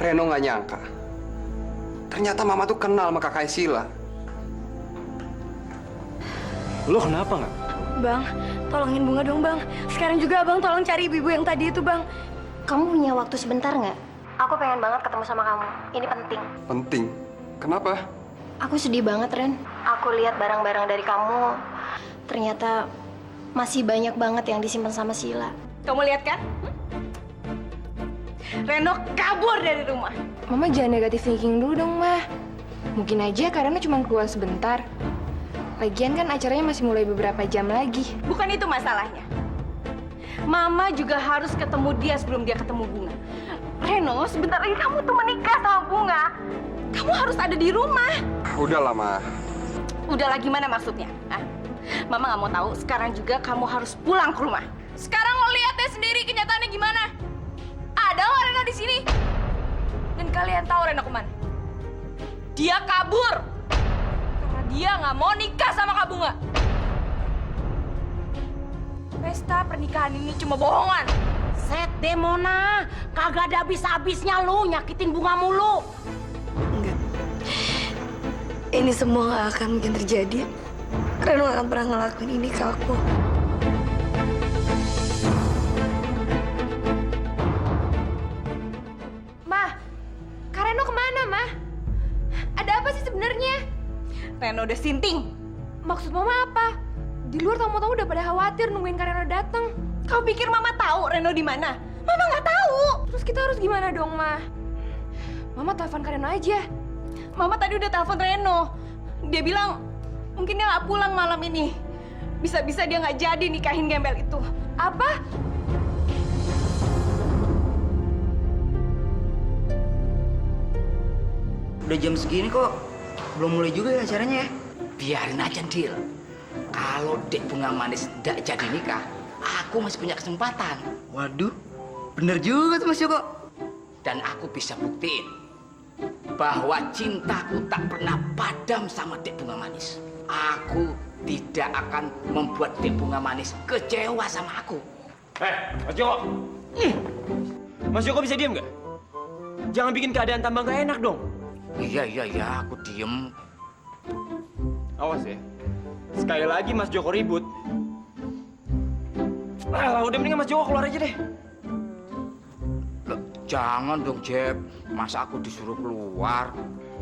Reno nggak nyangka. Ternyata Mama tuh kenal sama kakak Sila. Lo kenapa nggak? Bang, tolongin Bunga dong, Bang. Sekarang juga Abang tolong cari ibu-ibu yang tadi itu, Bang. Kamu punya waktu sebentar nggak? Aku pengen banget ketemu sama kamu. Ini penting. Penting. Kenapa? Aku sedih banget, Ren. Aku lihat barang-barang dari kamu. Ternyata masih banyak banget yang disimpan sama Sila. Kamu lihat kan? Reno kabur dari rumah. Mama jangan negatif thinking dulu dong, Ma. Mungkin aja karena cuma keluar sebentar. Lagian kan acaranya masih mulai beberapa jam lagi. Bukan itu masalahnya. Mama juga harus ketemu dia sebelum dia ketemu Bunga. Reno, sebentar lagi kamu tuh menikah sama Bunga. Kamu harus ada di rumah. Udahlah, Ma. Udahlah gimana maksudnya? Hah? Mama nggak mau tahu. Sekarang juga kamu harus pulang ke rumah. Sekarang lo lihat deh sendiri kenyataannya gimana. Ada nggak Reno di sini? Dan kalian tahu Reno kemana? Dia kabur. Karena dia nggak mau nikah sama Kak Bunga. Pesta pernikahan ini cuma bohongan. Set deh Mona, kagak ada habis-habisnya lu nyakitin Bunga mulu. Enggak. Ini semua nggak akan mungkin terjadi. Reno nggak akan pernah ngelakuin ini ke aku. Ma, Kak Reno kemana, Ma? Ada apa sih sebenarnya? Reno udah sinting. Maksud Mama apa? Di luar tamu-tamu udah pada khawatir nungguin Kak Reno datang. Kau pikir Mama tahu Reno di mana? Mama nggak tahu. Terus kita harus gimana dong, Ma? Mama telepon Kak Reno aja. Mama tadi udah telepon Reno. Dia bilang mungkin dia nggak pulang malam ini. Bisa-bisa dia nggak jadi nikahin gembel itu. Apa? Udah jam segini kok belum mulai juga ya acaranya ya? Biarin aja, Dil. Kalau Dek Bunga Manis nggak jadi nikah, aku masih punya kesempatan. Waduh, bener juga tuh Mas Joko. Dan aku bisa buktiin bahwa cintaku tak pernah padam sama Dek Bunga Manis. Aku tidak akan membuat Dek Bunga Manis kecewa sama aku. Mas Joko. Mas Joko bisa diam nggak? Jangan bikin keadaan tambah nggak enak dong. Iya, aku diem. Awas ya. Sekali lagi Mas Joko ribut. Alah, udah mendingan Mas Joko keluar aja deh. Loh, jangan dong, Jeb. Masa aku disuruh keluar?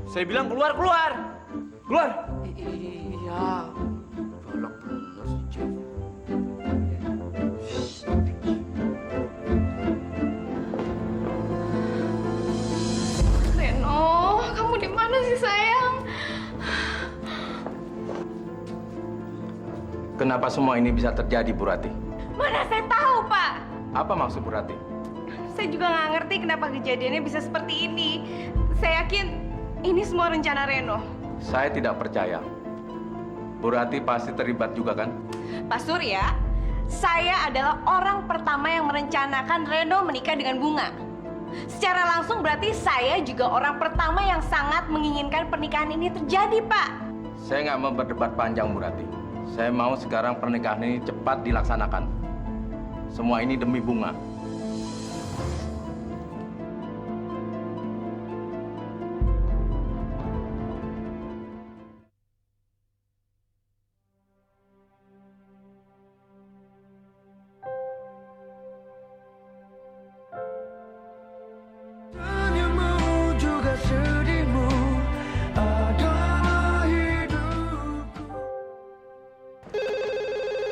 Saya bilang keluar. Keluar. Iya. Galak bener sih, Jeb. Reno, kamu di mana sih sayang? Kenapa semua ini bisa terjadi, Bu Rati? Mana saya tahu Pak. Apa maksud Bu Rati? Saya juga nggak ngerti kenapa kejadiannya bisa seperti ini. Saya yakin ini semua rencana Reno. Saya tidak percaya. Bu Rati pasti terlibat juga kan? Pak Surya, saya adalah orang pertama yang merencanakan Reno menikah dengan Bunga. Secara langsung berarti saya juga orang pertama yang sangat menginginkan pernikahan ini terjadi, Pak. Saya nggak mau berdebat panjang, Bu Rati. Saya mau sekarang pernikahan ini cepat dilaksanakan. Semua ini demi Bunga.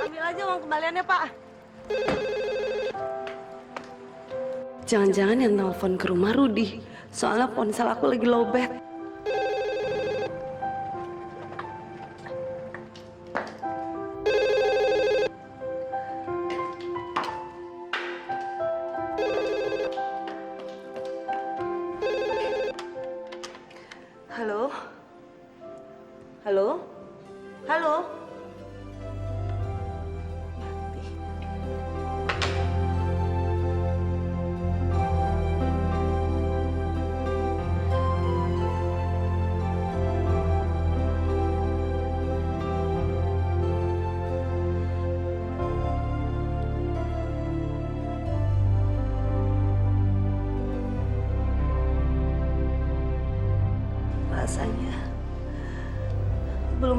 Ambil aja uang kembaliannya, Pak. Jangan-jangan yang nelfon ke rumah Rudi. Soalnya ponsel aku lagi lowbat. Halo? Halo? Halo?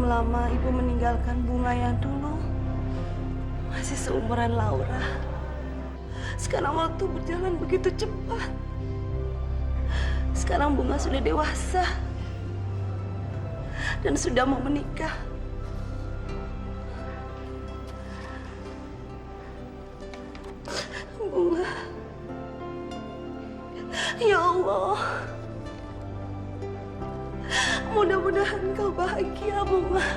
lama ibu meninggalkan Bunga yang dulu masih seumuran Laura. Sekarang waktu berjalan begitu cepat. Sekarang Bunga sudah dewasa dan sudah mau menikah. Bunga, ya Allah, mudah-mudahan kau bahagia, Bunga.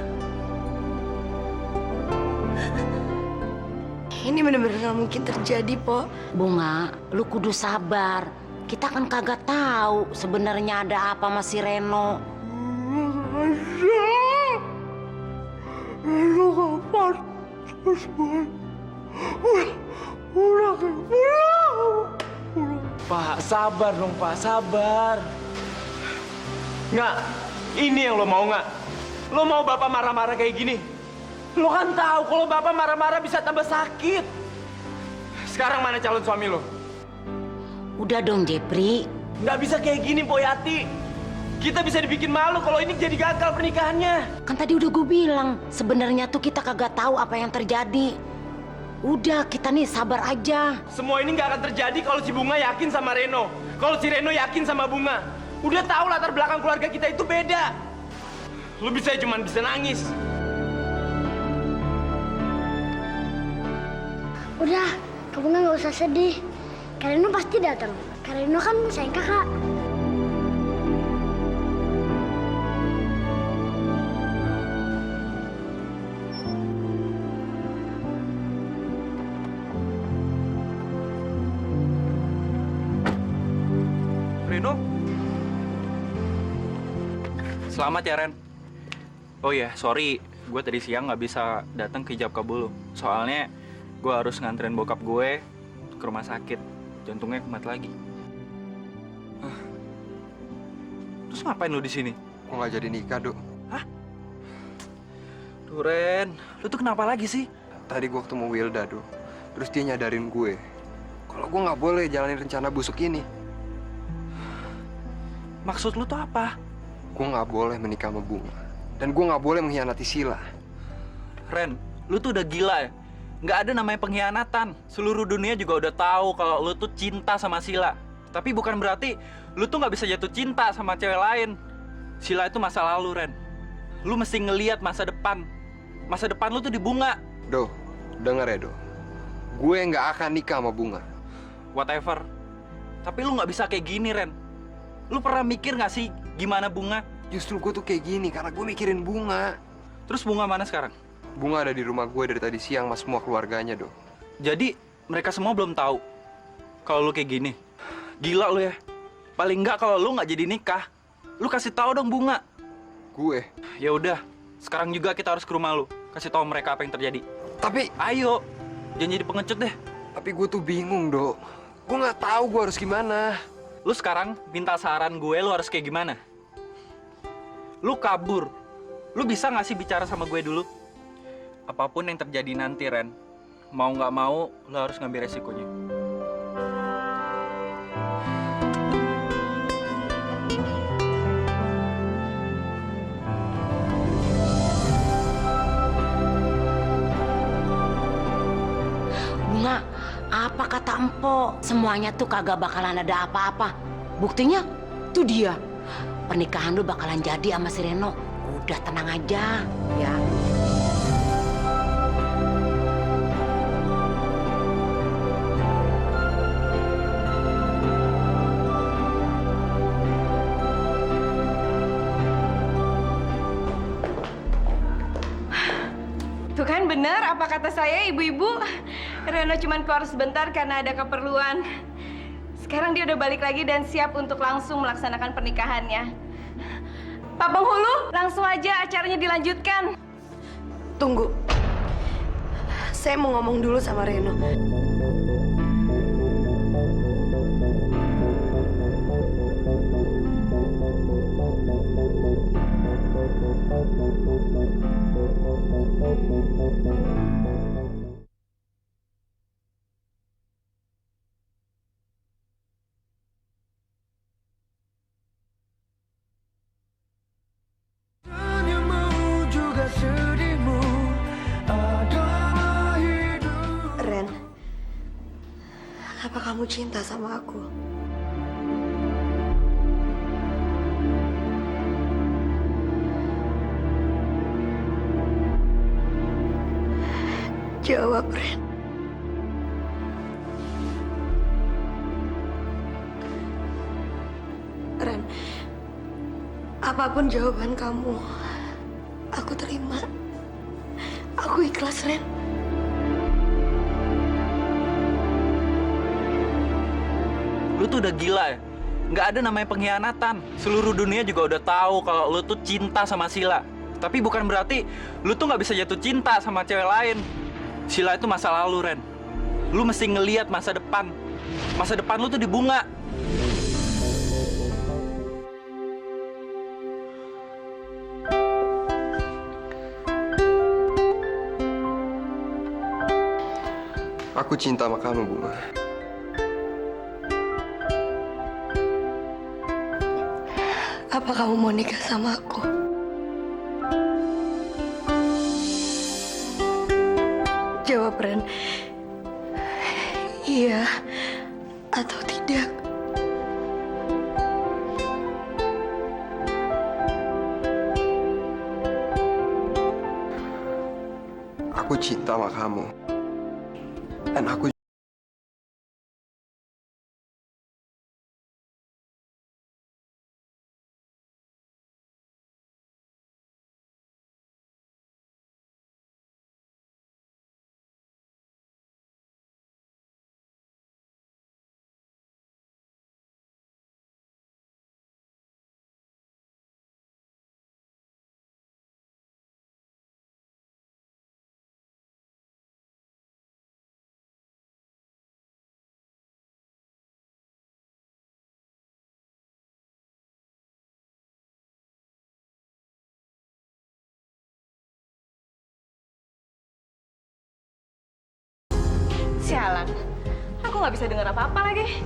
Ini bener-bener gak mungkin terjadi, Po. Bunga, lu kudu sabar. Kita kan kagak tahu sebenarnya ada apa sama si Reno. Pak, sabar dong Pak, sabar. Nggak, ini yang lo mau nggak? Lo mau Bapak marah-marah kayak gini? Lo kan tahu kalau Bapak marah-marah bisa tambah sakit. Sekarang mana calon suami lo? Udah dong, Jepri. Nggak bisa kayak gini, Poyati. Kita bisa dibikin malu kalau ini jadi gagal pernikahannya. Kan tadi udah gue bilang, sebenarnya tuh kita kagak tahu apa yang terjadi. Udah, kita nih sabar aja. Semua ini nggak akan terjadi kalau si Bunga yakin sama Reno. Kalau si Reno yakin sama Bunga. Udah tahu latar belakang keluarga kita itu beda. Lu cuma bisa nangis. Udah, kamu nggak usah sedih. Kak Reno pasti datang. Kak Reno kan sayang kakak. Reno? Selamat ya, Ren. Oh iya, sorry. Gue tadi siang nggak bisa datang ke hijab kabul. Soalnya gue harus nganterin bokap gue ke rumah sakit. Jantungnya kumat lagi. Terus ngapain lu di sini? Gue nggak jadi nikah, Dok. Hah? Duh, Ren. Lu tuh kenapa lagi sih? Tadi gue ketemu Wilda, Dok. Terus dia nyadarin gue kalau gue nggak boleh jalanin rencana busuk ini. Maksud lu tuh apa? Gue nggak boleh menikah sama Bunga. Dan gue nggak boleh mengkhianati Sila. Ren, lu tuh udah gila ya? Nggak ada namanya pengkhianatan. Seluruh dunia juga udah tahu kalau lu tuh cinta sama Sila. Tapi bukan berarti lu tuh nggak bisa jatuh cinta sama cewek lain. Sila itu masa lalu, Ren. Lu mesti ngelihat masa depan. Masa depan lu tuh di Bunga. Do, denger ya, Do. Gue nggak akan nikah sama Bunga. Whatever. Tapi lu nggak bisa kayak gini, Ren. Lu pernah mikir nggak sih gimana Bunga? Justru gue tuh kayak gini karena gue mikirin Bunga. Terus Bunga mana sekarang? Bunga ada di rumah gue dari tadi siang sama semua keluarganya, Do. Jadi mereka semua belum tahu kalau lu kayak gini. Gila lu ya. Paling nggak kalau lu nggak jadi nikah, lu kasih tahu dong Bunga. Gue. Ya udah, sekarang juga kita harus ke rumah lu. Kasih tahu mereka apa yang terjadi. Tapi ayo, jangan jadi pengecut deh. Tapi gue tuh bingung, Do. Gue nggak tahu gue harus gimana. Lu sekarang minta saran gue, lu harus kayak gimana? Lu kabur. Lu bisa nggak sih bicara sama gue dulu? Apapun yang terjadi nanti, Ren. Mau nggak mau, lu harus ngambil resikonya. Bunga, apa kata Empo? Semuanya tuh kagak bakalan ada apa-apa. Buktinya, tuh dia. Pernikahan lu bakalan jadi sama si Reno. Udah tenang aja, ya. Tuh kan benar apa kata saya, ibu-ibu. Reno cuma keluar sebentar karena ada keperluan. Sekarang dia udah balik lagi dan siap untuk langsung melaksanakan pernikahannya. Pak Penghulu, langsung aja acaranya dilanjutkan. Tunggu. Saya mau ngomong dulu sama Reno. Tanyamu juga kamu cinta sama aku? Jawab, Ren. Ren, apapun jawaban kamu, aku terima. Aku ikhlas, Ren. Lu tuh udah gila ya? Nggak ada namanya pengkhianatan. Seluruh dunia juga udah tahu kalau lu tuh cinta sama Sila. Tapi bukan berarti lu tuh nggak bisa jatuh cinta sama cewek lain. Sila itu masa lalu, Ren. Lu mesti ngelihat masa depan. Masa depan lu tuh di Bunga. Aku cinta sama kamu, Bunga. Apa kamu mau nikah sama aku? Jawab, Ren. Iya atau tidak? Aku cinta sama kamu. Dan aku Sialan, aku nggak bisa dengar apa-apa lagi.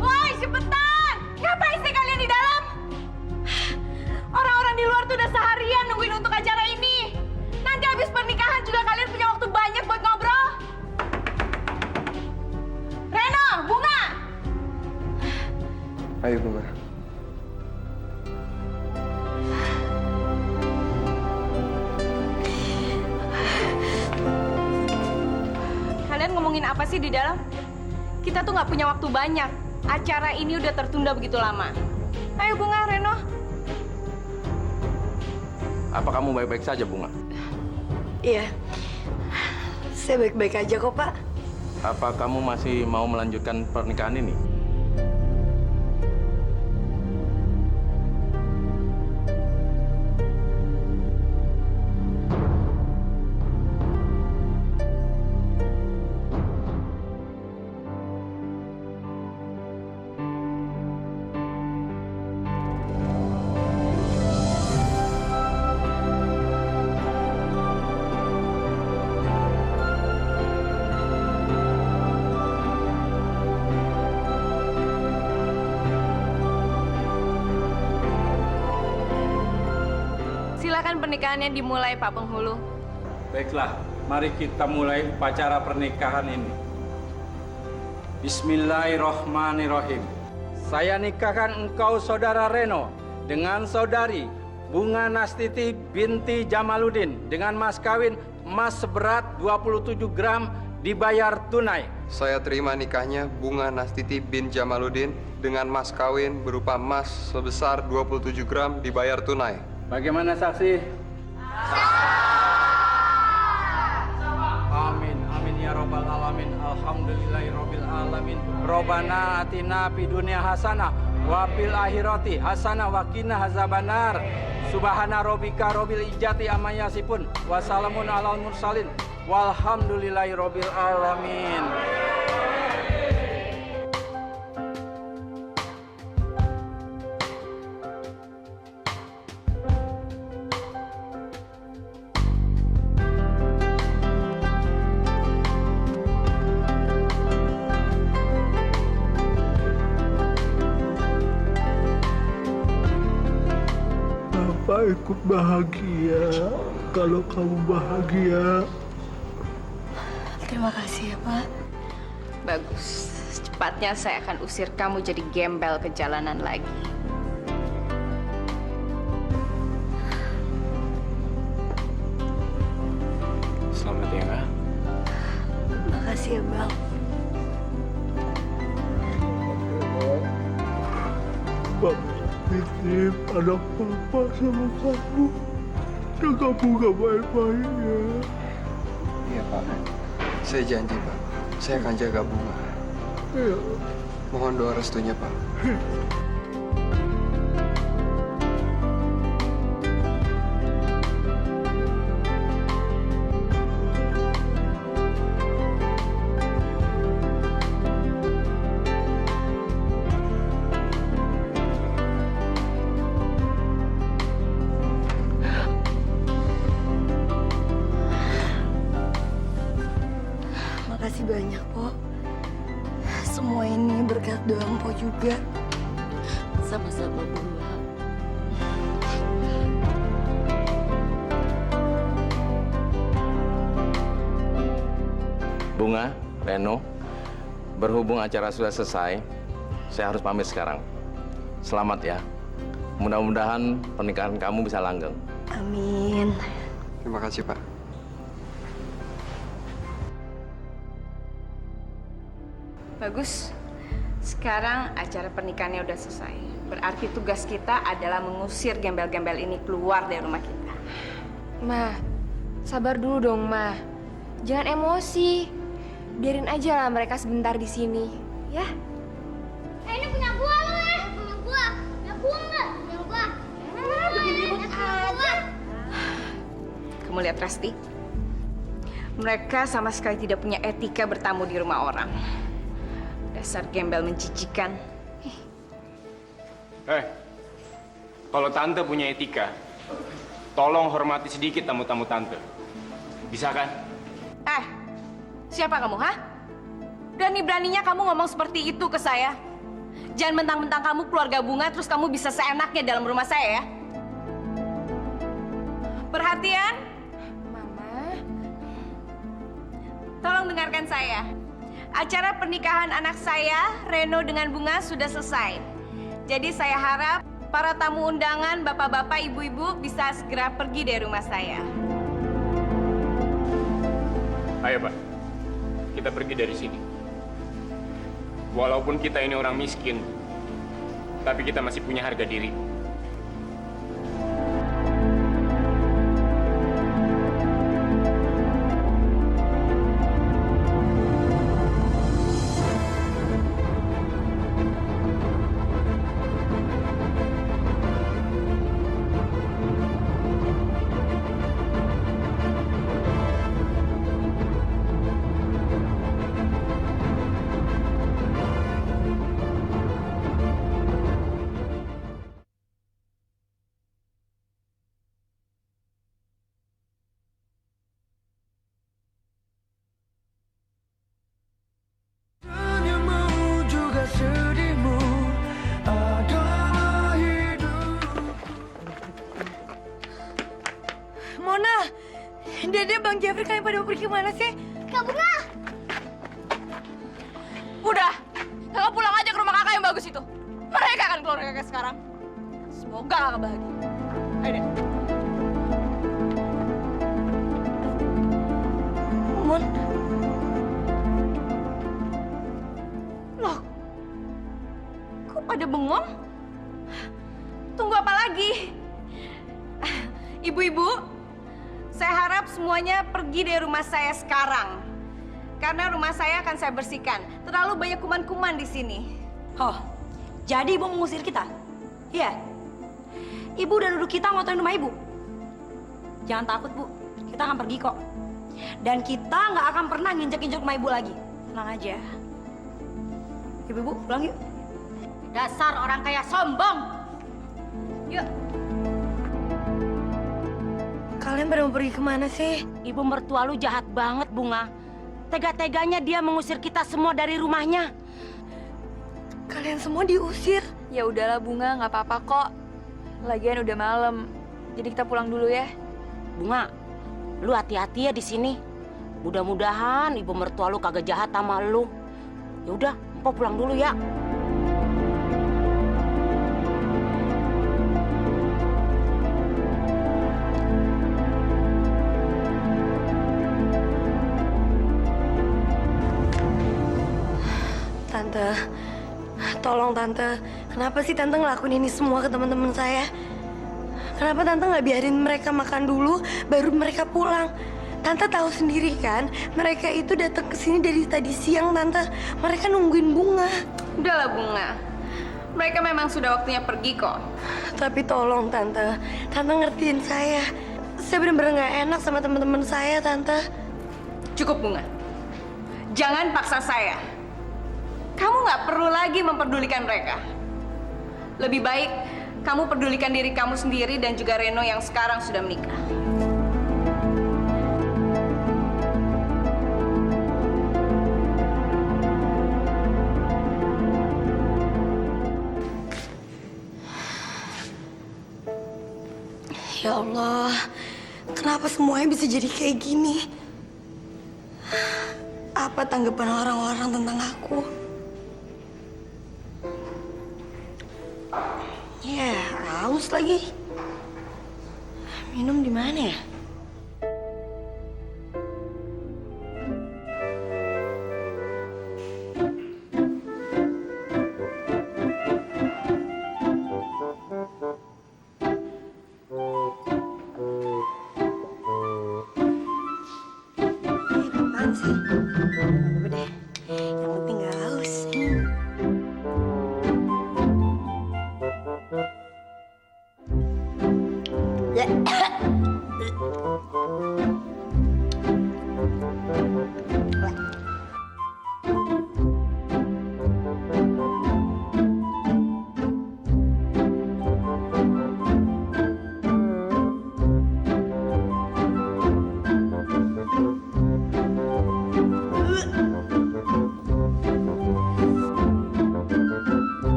Woi, cepetan! Ngapain sih kalian di dalam? Orang-orang di luar tuh udah seharian nungguin untuk acara ini. Nanti habis pernikahan juga kalian punya waktu banyak buat ngobrol. Reno, Bunga! ayo, Bunga. Kalian ngomongin apa sih di dalam? Kita tuh nggak punya waktu banyak. Acara ini udah tertunda begitu lama. Ayo Bunga, Reno. Apa kamu baik-baik saja, Bunga? Iya. Saya baik-baik aja kok, Pak. Apa kamu masih mau melanjutkan pernikahan ini? Silakan pernikahannya dimulai, Pak Penghulu. Baiklah, mari kita mulai upacara pernikahan ini. Bismillahirrahmanirrahim. Saya nikahkan engkau, Saudara Reno, dengan Saudari Bunga Nastiti binti Jamaluddin dengan mas kawin emas seberat 27 gram dibayar tunai. Saya terima nikahnya Bunga Nastiti bin Jamaluddin dengan mas kawin berupa emas sebesar 27 gram dibayar tunai. Bagaimana saksi? Amin, amin ya robbal alamin. Alhamdulillahi robbil alamin. Robbana atina fid dunya hasanah wa fil akhirati hasanah wa qina azabannar. Subhana rabbika rabbil izzati amma yasifun wa salamun alal mursalin walhamdulillahi robbil alamin. Bapak ikut bahagia kalau kamu bahagia. Terima kasih ya, Pak. Bagus. Secepatnya saya akan usir kamu jadi gembel ke jalanan lagi. Selamat ya, Kak. Makasih ya, Bang. Titip anak papa sama kamu. Jaga bunga baik-baik ya. Iya Pak, saya janji Pak, saya akan jaga bunga. Iya. Mohon doa restunya Pak. Makasih banyak, Po. Semua ini berkat doa Po juga. Sama-sama Bunga. Bunga, Reno, berhubung acara sudah selesai, saya harus pamit sekarang. Selamat ya. Mudah-mudahan pernikahan kamu bisa langgeng. Amin. Terima kasih Pak. Bagus. Sekarang acara pernikahannya udah selesai. Berarti tugas kita adalah mengusir gembel-gembel ini keluar dari rumah kita. Ma, sabar dulu dong, Ma. Jangan emosi. Biarin aja lah mereka sebentar di sini, ya? Ini punya buah lo ya? Punya buah. Punya buah nggak? Punya buah. Bikin ribut aja. Kamu lihat Resti? Mereka sama sekali tidak punya etika bertamu di rumah orang. Dasar gembel menjijikan. Kalau tante punya etika, tolong hormati sedikit tamu-tamu tante. Bisa kan? Siapa kamu, hah? Berani-beraninya kamu ngomong seperti itu ke saya. Jangan mentang-mentang kamu keluarga Bunga, terus kamu bisa seenaknya dalam rumah saya, ya? Perhatian. Mama. Tolong dengarkan saya. Acara pernikahan anak saya, Reno dengan Bunga, sudah selesai. Jadi saya harap para tamu undangan, bapak-bapak, ibu-ibu bisa segera pergi dari rumah saya. Ayo Pak, kita pergi dari sini. Walaupun kita ini orang miskin, tapi kita masih punya harga diri. Mona, Dede, Bang Jeffrey, kalian pada mau pergi kemana sih? Kak Bunga. Udah, kakak pulang aja ke rumah kakak yang bagus itu. Mereka akan keluar kakak sekarang. Semoga kakak bahagia. Ayo deh. Mon. Loh, kok pada bengong? Tunggu apa lagi? Ibu-ibu, saya harap semuanya pergi dari rumah saya sekarang. Karena rumah saya akan saya bersihkan. Terlalu banyak kuman-kuman di sini. Oh, jadi ibu mengusir kita? Iya. Ibu udah nuduh kita ngotorin rumah ibu. Jangan takut, Bu. Kita akan pergi kok. Dan kita nggak akan pernah nginjek-injek rumah ibu lagi. Tenang aja. Ibu-ibu, pulang yuk. Dasar orang kaya sombong. Yuk. Kalian pada mau pergi kemana sih? Ibu mertua lu jahat banget, Bunga. Tega-teganya dia mengusir kita semua dari rumahnya. Kalian semua diusir? Ya udahlah Bunga, nggak apa-apa kok. Lagian udah malam. Jadi kita pulang dulu ya. Bunga, lu hati-hati ya di sini. Mudah-mudahan ibu mertua lu kagak jahat sama lu. Ya udah, Mpok pulang dulu ya. Tante, tolong Tante. Kenapa sih Tante ngelakuin ini semua ke teman-teman saya? Kenapa Tante nggak biarin mereka makan dulu, baru mereka pulang? Tante tahu sendiri kan, mereka itu datang ke sini dari tadi siang, Tante. Mereka nungguin Bunga. Udahlah Bunga, mereka memang sudah waktunya pergi kok. Tapi tolong Tante, Tante ngertiin saya. Saya benar-benar nggak enak sama teman-teman saya, Tante. Cukup Bunga, jangan paksa saya. Kamu nggak perlu lagi memperdulikan mereka. Lebih baik kamu pedulikan diri kamu sendiri dan juga Reno yang sekarang sudah menikah. Ya Allah, kenapa semuanya bisa jadi kayak gini? Apa tanggapan orang-orang tentang aku? Ya, haus lagi. Minum di mana ya? Apaan sih? Gak apa-apa deh. Yang penting gak haus.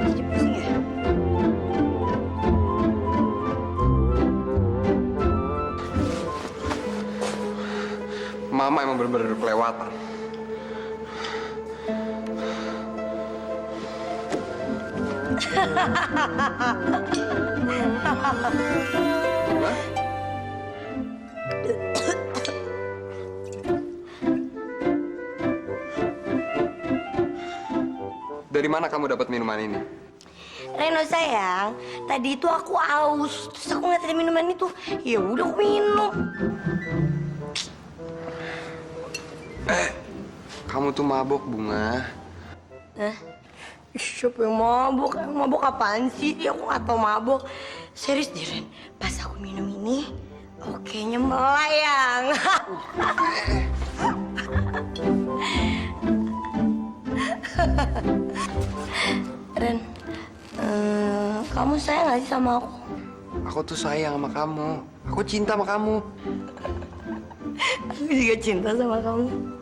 Jadi pusing ya? Mama emang bener-bener kelewatan. Dari mana kamu dapat minuman ini? Reno sayang, tadi itu aku aus, terus aku ngeliat ada minuman itu, ya udah aku minum. Kamu tuh mabok, Bunga. Siapa yang mabok? Mabok apaan sih? Aku nggak tau mabok. Serius deh, Ren. Pas aku minum ini, kayaknya melayang. Ren, kamu sayang gak sih sama aku? Aku tuh sayang sama kamu. Aku cinta sama kamu. Aku juga cinta sama kamu.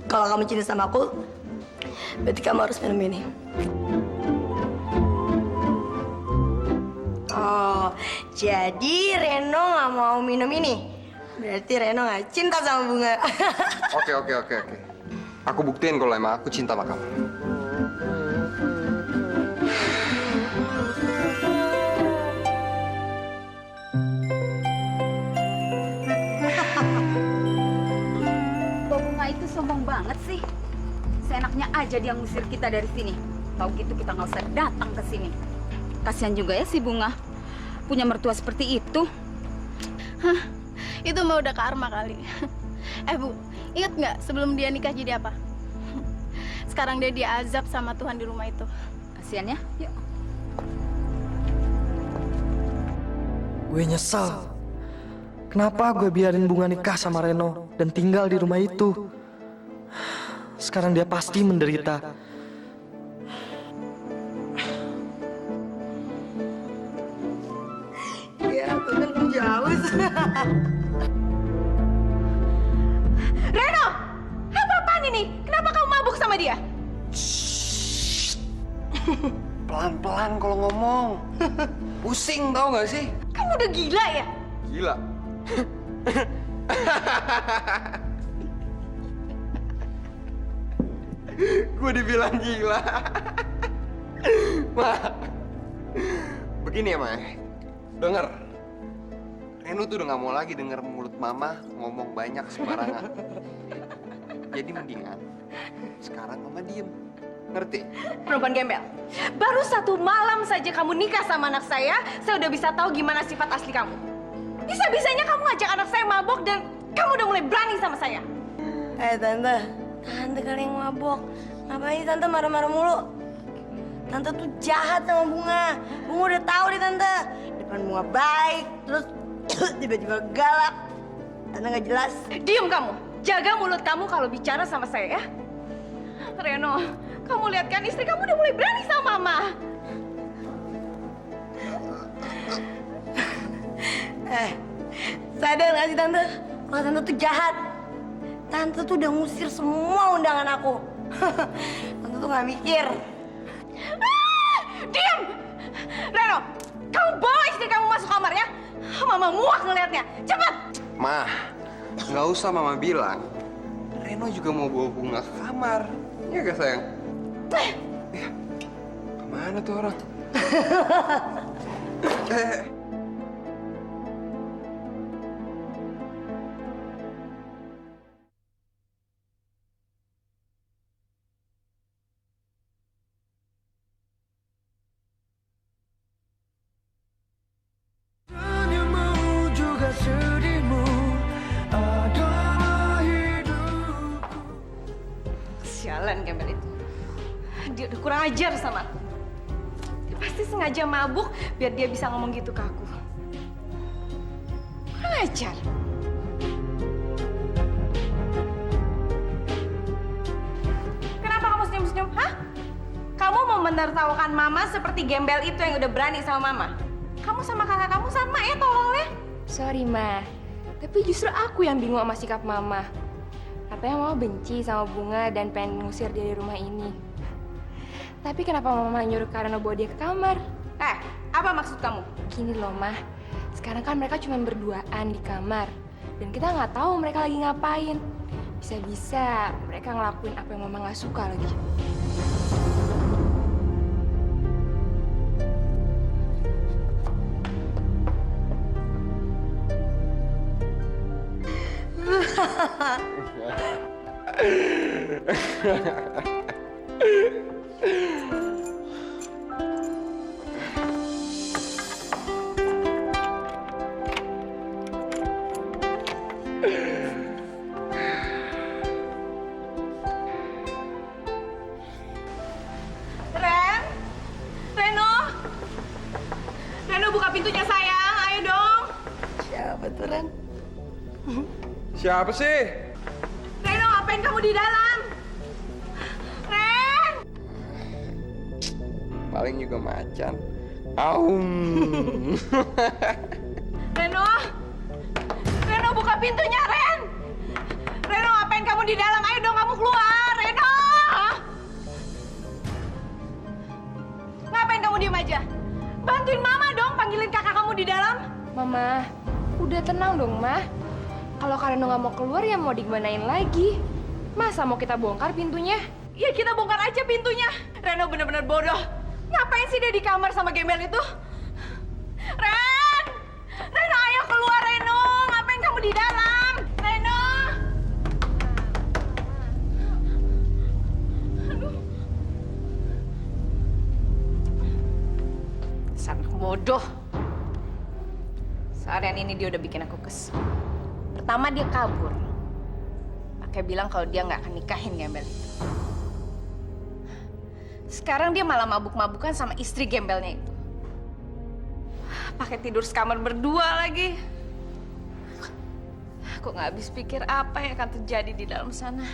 Kalau kamu cinta sama aku, berarti kamu harus minum ini. Oh, jadi Reno nggak mau minum ini? Berarti Reno nggak cinta sama Bunga. Oke. Aku buktiin kalau emang aku cinta sama kamu. Bunga itu sombong banget sih. Seenaknya aja dia ngusir kita dari sini. Tahu gitu kita nggak usah datang ke sini. Kasihan juga ya si Bunga. Punya mertua seperti itu. Hah, itu mah udah karma kali. Bu, ingat nggak sebelum dia nikah jadi apa? Sekarang dia diazab sama Tuhan di rumah itu. Kasihan ya. Yuk. Gue nyesel. Kenapa gue biarin Bunga nikah sama Reno dan tinggal di rumah itu? Sekarang dia pasti menderita. Ya, tuh kan kamu jauh. Reno, apa-apaan ini? Kenapa kamu mabuk sama dia? Pelan-pelan kalau ngomong. Pusing tau gak sih? Kamu udah gila ya? Gila. Gue dibilang gila. Ma, begini ya, Ma. Denger. Reno tuh udah gak mau lagi denger mulut Mama ngomong banyak sembarangan. Jadi mendingan sekarang Mama diem. Ngerti? Perempuan gembel. Baru 1 malam saja kamu nikah sama anak saya udah bisa tahu gimana sifat asli kamu. Bisa-bisanya kamu ngajak anak saya mabok dan kamu udah mulai berani sama saya. Tante kali yang mabok. Ngapain Tante marah-marah mulu? Tante tuh jahat sama Bunga. Bunga udah tahu deh Tante. Depan Bunga baik, terus tiba-tiba galak. Tante nggak jelas. Diam kamu. Jaga mulut kamu kalau bicara sama saya ya. Reno, kamu lihat kan istri kamu udah mulai berani sama Mama. Sadar nggak sih Tante? Kalau Tante tuh jahat. Tante tuh udah ngusir semua undangan aku. Tante tuh nggak mikir. Diam! Reno, kamu bawa istri kamu masuk kamar ya. Mama muak ngelihatnya. Cepat! Ma, nggak usah Mama bilang. Reno juga mau bawa Bunga ke kamar. Iya gak sayang? Ya, kemana tuh orang? Sialan gembel itu. Dia udah kurang ajar sama aku. Dia pasti sengaja mabuk biar dia bisa ngomong gitu ke aku. Kurang ajar. Kenapa kamu senyum-senyum? Hah? Kamu mau menertawakan Mama seperti gembel itu yang udah berani sama Mama? Kamu sama kakak kamu sama ya tolongnya. Sorry, Ma. Tapi justru aku yang bingung sama sikap Mama. Katanya Mama benci sama Bunga dan pengen ngusir dia dari rumah ini. Tapi kenapa Mama nyuruh Karena bawa dia ke kamar? Apa maksud kamu? Gini loh, Ma. Sekarang kan mereka cuma berduaan di kamar. Dan kita nggak tahu mereka lagi ngapain. Bisa-bisa mereka ngelakuin apa yang Mama nggak suka lagi. Reno buka pintunya sayang, ayo dong. Siapa tuh Ren? Siapa sih? Reno, ngapain kamu di dalam? Ren! Paling juga macan. Aum. Reno! Reno, buka pintunya, Ren! Reno, ngapain kamu di dalam? Ayo dong kamu keluar, Reno! Ngapain kamu diem aja? Bantuin Mama dong, panggilin kakak kamu di dalam. Mama, udah tenang dong, Ma. Kalau Kareno nggak mau keluar, ya mau digimanain lagi? Masa mau kita bongkar pintunya? Ya kita bongkar aja pintunya. Reno bener-bener bodoh. Ngapain sih dia di kamar sama gembel itu? Ren! Reno, ayo keluar, Reno! Ngapain kamu di dalam? Reno! Aduh. Anak bodoh. Seharian ini dia udah bikin aku kesel. Pertama dia kabur. Pakai bilang kalau dia nggak akan nikahin gembel itu. Sekarang dia malah mabuk-mabukan sama istri gembelnya itu. Pakai tidur sekamar berdua lagi. Aku nggak habis pikir apa yang akan terjadi di dalam sana.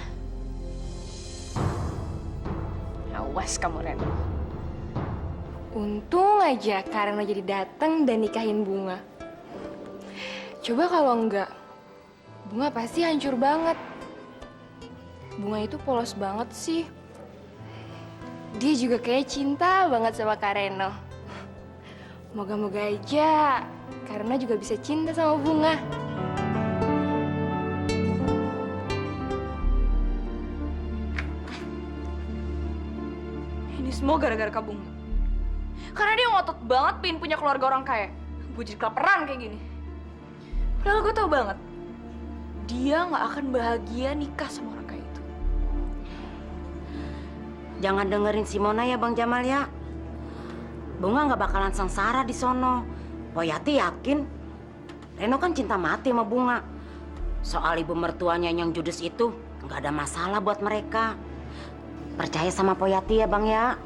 Awas kamu, Reno. Untung aja Karena jadi datang dan nikahin Bunga. Coba kalau enggak, Bunga pasti hancur banget. Bunga itu polos banget sih. dia juga kayak cinta banget sama Kak Reno. Moga-moga aja Kak Reno juga bisa cinta sama Bunga. Ini semua gara-gara Kak Bunga. Karena dia ngotot banget pengen punya keluarga orang kaya. Gue jadi kelaparan kayak gini. Padahal gue tau banget, dia nggak akan bahagia nikah sama orang kaya itu. Jangan dengerin si Mona ya Bang Jamal ya. Bunga nggak bakalan sengsara di sono. Poyati yakin Reno kan cinta mati sama Bunga. Soal ibu mertuanya yang judes itu nggak ada masalah buat mereka. Percaya sama Poyati ya Bang ya.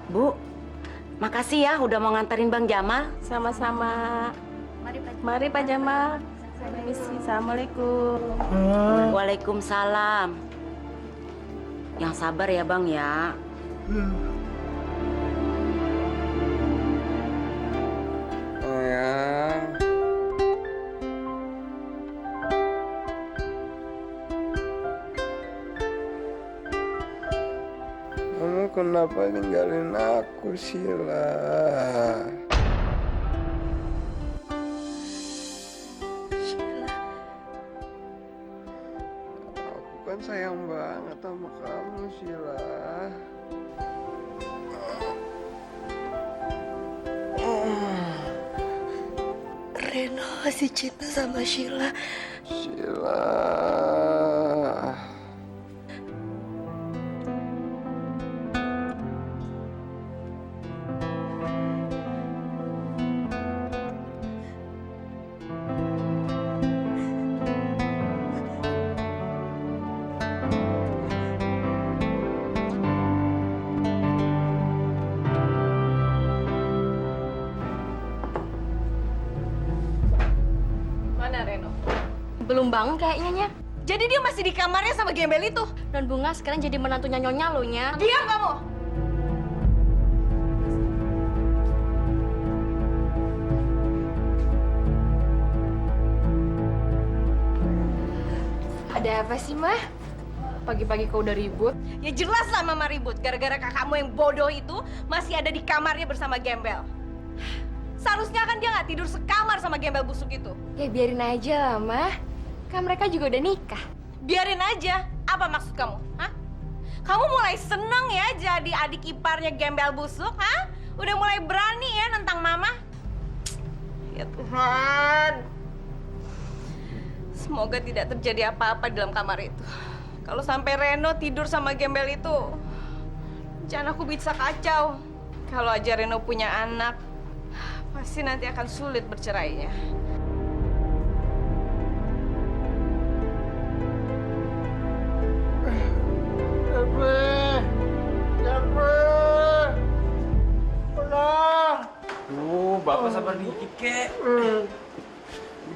Bu, makasih ya udah mau nganterin Bang Jamal. Sama-sama. Mari Pak Jamal. Permisi. Assalamualaikum. Waalaikumsalam. Yang sabar ya Bang ya. Sayang. Kamu kenapa ninggalin aku, Sheila? Aku kan sayang banget sama kamu, Sheila. Reno masih cinta sama Sheila. Sheila. Mana Reno? Belum bangun kayaknya, Nya. Jadi dia masih di kamarnya sama gembel itu? Dan Bunga sekarang jadi menantunya Nyonya lo, Nya. Diam kamu! Ada apa sih, Mah? Pagi-pagi kau udah ribut? Ya jelas lah Mama ribut. Gara-gara kakakmu yang bodoh itu masih ada di kamarnya bersama gembel. Seharusnya kan dia nggak tidur sekamar sama gembel busuk itu. Ya biarin aja lah, Mah. Kan mereka juga udah nikah. Biarin aja. Apa maksud kamu? Hah? Kamu mulai seneng ya jadi adik iparnya gembel busuk, hah? Udah mulai berani ya nentang Mama? Ya Tuhan. Semoga tidak terjadi apa-apa di dalam kamar itu. Kalau sampai Reno tidur sama gembel itu, rencanaku bisa kacau. Kalau aja Reno punya anak, pasti nanti akan sulit bercerainya. Bapak sabar dikit, kek.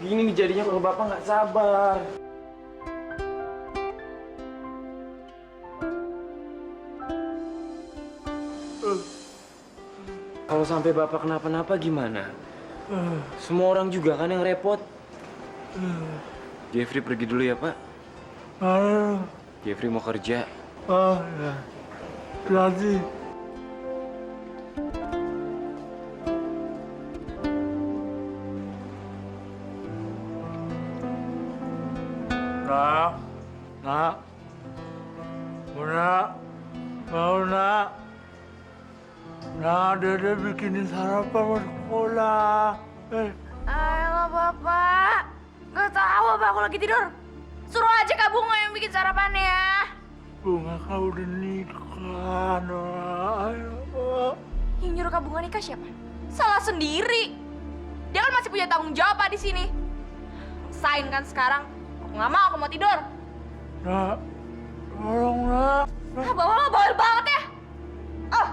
Begini nih jadinya kalau Bapak nggak sabar. Kalau sampai Bapak kenapa-napa gimana? Semua orang juga kan yang repot. Jeffrey pergi dulu ya, Pak. Jeffrey mau kerja. Oh, ya. Berarti. Nak. Nak. Mau nak. Nah, Dede bikinin sarapan buat sekolah. Ayolah Bapak. Gak tahu Bapak aku lagi tidur. Suruh aja Kak Bunga yang bikin sarapannya ya. Bunga kau udah nikah, Nak. Ayo. Yang nyuruh Kak Bunga nikah siapa? Salah sendiri. Dia kan masih punya tanggung jawab Pak di sini. Sain kan sekarang. Aku nggak mau, aku mau tidur. Nak, tolong nak. Ah, Bapak mah bawel banget ya. Oh.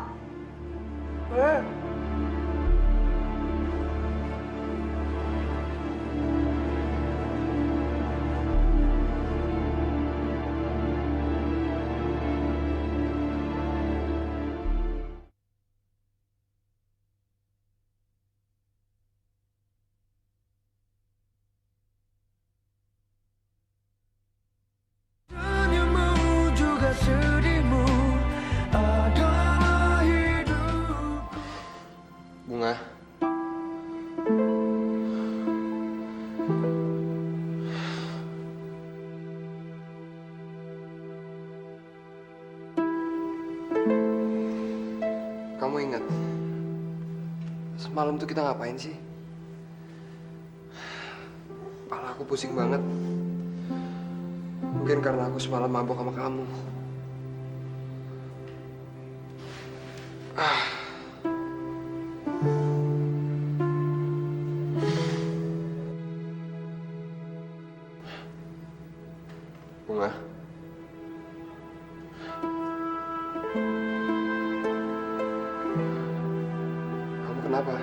Senyummu juga sedihmu kamu ingat semalam tuh kita ngapain sih? Kepala aku pusing banget. Mungkin karena aku semalam mabok sama kamu. Bunga. Kamu kenapa?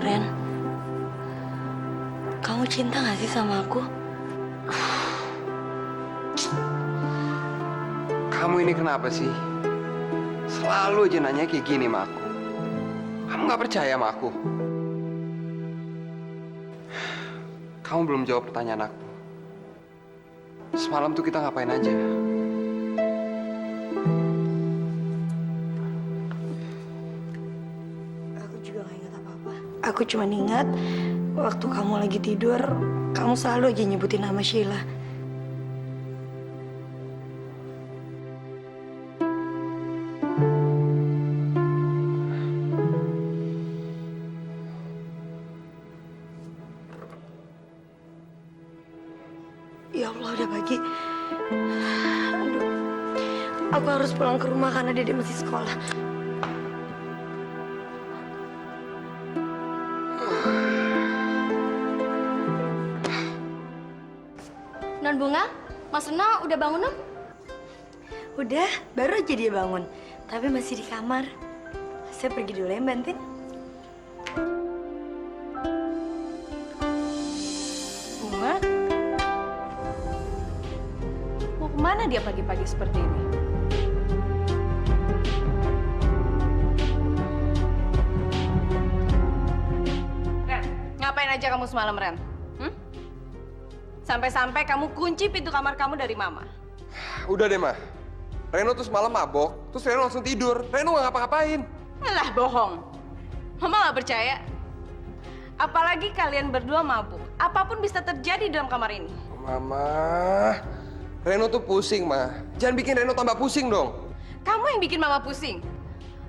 Ren, kamu cinta gak sih sama aku? Kamu ini kenapa sih? Selalu aja nanya kayak gini sama aku. Kamu nggak percaya sama aku? Kamu belum jawab pertanyaan aku. Semalam tuh kita ngapain aja? Aku juga gak ingat apa-apa. Aku cuma ingat waktu kamu lagi tidur, kamu selalu aja nyebutin nama Sheila. Ya Allah, udah pagi. Aduh, aku harus pulang ke rumah karena Dede masih sekolah. Non Bunga, Mas Reno udah bangun, Non? Udah, baru aja dia bangun. Tapi masih di kamar. Saya pergi dulu ya, Mbak Antin. Bunga? Mau kemana dia pagi-pagi seperti ini? Ren, ngapain aja kamu semalam, Ren? Sampai-sampai kamu kunci pintu kamar kamu dari Mama. Udah deh, Ma. Reno tuh semalam mabok, terus Reno langsung tidur. Reno nggak ngapa-ngapain. Alah, bohong. Mama nggak percaya. Apalagi kalian berdua mabuk. Apapun bisa terjadi dalam kamar ini. Mama, Reno tuh pusing, Ma. Jangan bikin Reno tambah pusing dong. Kamu yang bikin Mama pusing.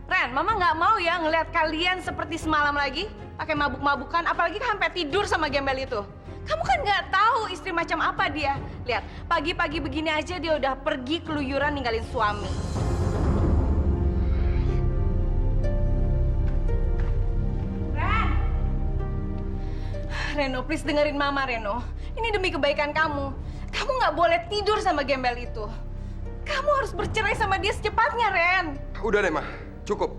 Ren, Mama nggak mau ya ngelihat kalian seperti semalam lagi. Pakai mabuk-mabukan, apalagi sampai tidur sama gembel itu. Kamu kan nggak tahu istri macam apa dia. Lihat, pagi-pagi begini aja dia udah pergi keluyuran ninggalin suami. Ren! Reno, please dengerin Mama, Reno. Ini demi kebaikan kamu. Kamu nggak boleh tidur sama gembel itu. Kamu harus bercerai sama dia secepatnya, Ren. Udah deh, Ma. Cukup.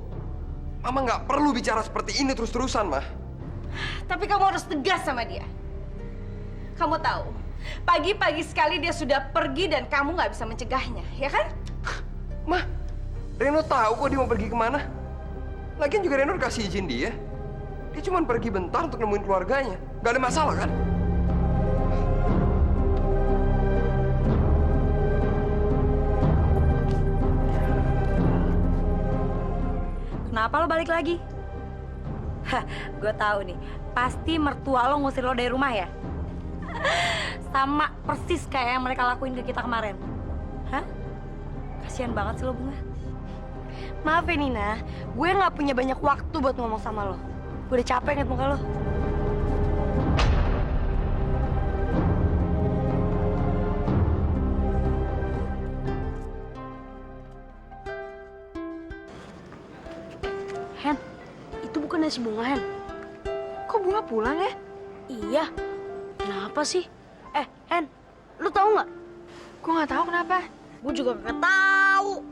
Mama nggak perlu bicara seperti ini terus-terusan, Ma. Tapi kamu harus tegas sama dia. Kamu tahu, pagi-pagi sekali dia sudah pergi dan kamu nggak bisa mencegahnya, ya kan? Ma, Reno tahu kok dia mau pergi kemana. Lagian juga Reno kasih izin dia. Dia cuma pergi bentar untuk nemuin keluarganya. Gak ada masalah kan? Kenapa lo balik lagi? Hah, gue tahu nih. Pasti mertua lo ngusir lo dari rumah ya? Sama persis kayak yang mereka lakuin ke kita kemarin. Hah? Kasian banget sih lo, Bunga. Maaf ya, Nina. Gue nggak punya banyak waktu buat ngomong sama lo. Gue udah capek ngeliat muka lo. Hen, itu bukan si Bunga, Hen. Kok Bunga pulang ya? Iya. Kenapa sih? Hen, lu tahu nggak? Gue nggak tahu kenapa. Gue juga nggak tahu.